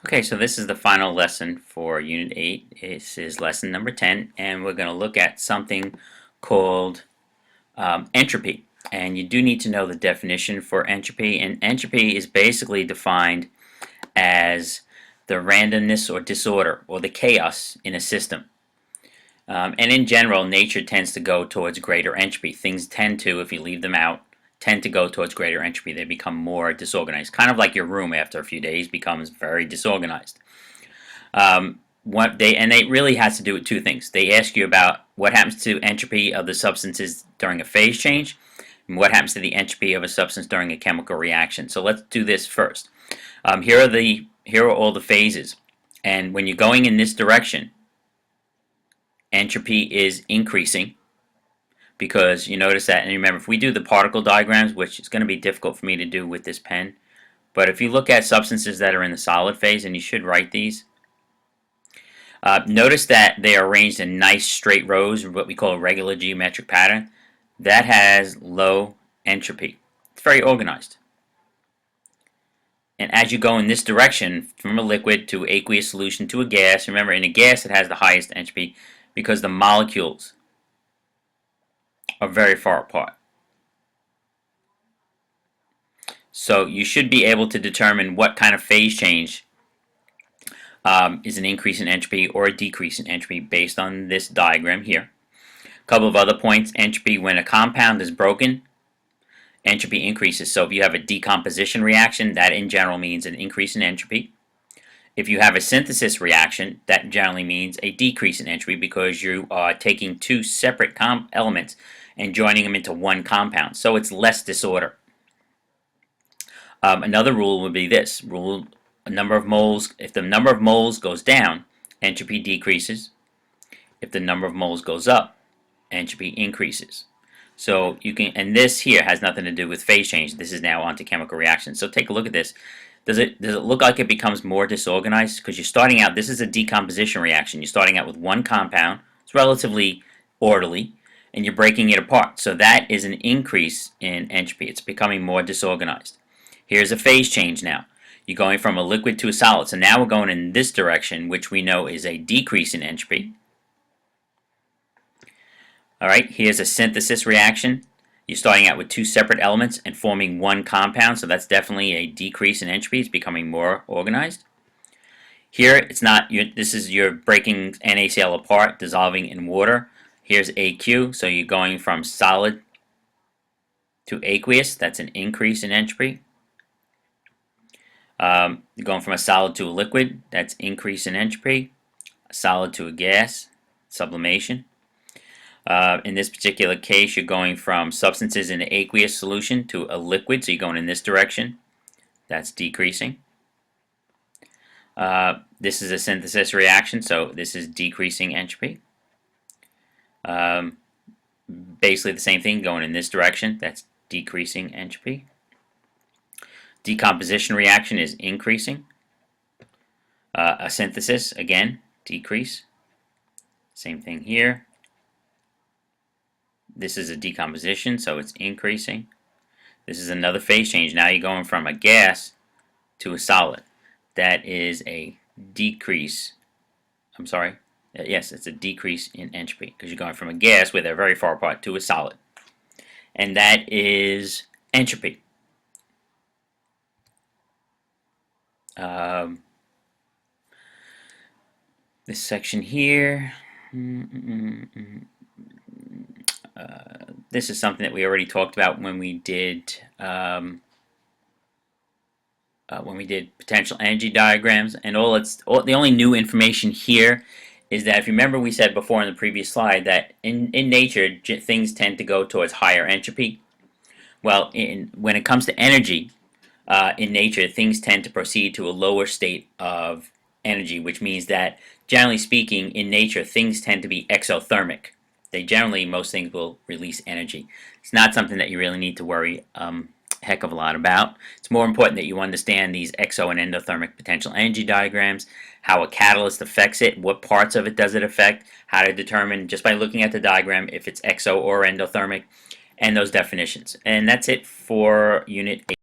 Okay, so this is the final lesson for Unit 8. This is lesson number 10, and we're going to look at something called entropy. And you do need to know the definition for entropy, and entropy is basically defined as the randomness or disorder or the chaos in a system. And in general, nature tends to go towards greater entropy. Things tend to, if you leave them out, tend to go towards greater entropy. They become more disorganized. Kind of like your room after a few days becomes very disorganized. It really has to do with two things. They ask you about what happens to entropy of the substances during a phase change, and what happens to the entropy of a substance during a chemical reaction. So let's do this first. Here are all the phases, and when you're going in this direction, entropy is increasing because you notice that. And remember, if we do the particle diagrams, which is going to be difficult for me to do with this pen, but if you look at substances that are in the solid phase, and you should write these, notice that they are arranged in nice straight rows, or what we call a regular geometric pattern. That has low entropy. It's very organized. And as you go in this direction, from a liquid to aqueous solution to a gas, remember in a gas it has the highest entropy because the molecules are very far apart. So you should be able to determine what kind of phase change is an increase in entropy or a decrease in entropy based on this diagram here. A couple of other points. Entropy, when a compound is broken, entropy increases. So if you have a decomposition reaction, that in general means an increase in entropy. If you have a synthesis reaction, that generally means a decrease in entropy because you are taking two separate elements and joining them into one compound. So it's less disorder. Another rule would be this. Number of moles. If the number of moles goes down, entropy decreases. If the number of moles goes up, entropy increases. So you can, and this here has nothing to do with phase change. This is now onto chemical reactions. So take a look at this. Does it look like it becomes more disorganized? Because you're starting out, this is a decomposition reaction. You're starting out with one compound. It's relatively orderly, and you're breaking it apart. So that is an increase in entropy. It's becoming more disorganized. Here's a phase change now. You're going from a liquid to a solid. So now we're going in this direction, which we know is a decrease in entropy. Alright, here's a synthesis reaction. You're starting out with two separate elements and forming one compound, so that's definitely a decrease in entropy. It's becoming more organized. Here, it's not. You're breaking NaCl apart, dissolving in water. Here's AQ, so you're going from solid to aqueous. That's an increase in entropy. You're going from a solid to a liquid. That's increase in entropy. A solid to a gas, sublimation. In this particular case, you're going from substances in an aqueous solution to a liquid, so you're going in this direction. That's decreasing. This is a synthesis reaction, so this is decreasing entropy. Basically the same thing, going in this direction. That's decreasing entropy. Decomposition reaction is increasing. A synthesis, again, decrease. Same thing here. This is a decomposition, so it's increasing. This is another phase change. Now you're going from a gas to a solid. That is a decrease. I'm sorry. Yes, it's a decrease in entropy because you're going from a gas where they're very far apart to a solid. And that is entropy. This section here. This is something that we already talked about when we did potential energy diagrams, and the only new information here is that if you remember, we said before in the previous slide that in nature things tend to go towards higher entropy. Well, when it comes to energy, in nature things tend to proceed to a lower state of energy, which means that generally speaking, in nature things tend to be exothermic. Most things will release energy. It's not something that you really need to worry a heck of a lot about. It's more important that you understand these exo and endothermic potential energy diagrams, how a catalyst affects it, what parts of it does it affect, how to determine just by looking at the diagram if it's exo or endothermic, and those definitions. And that's it for Unit 8.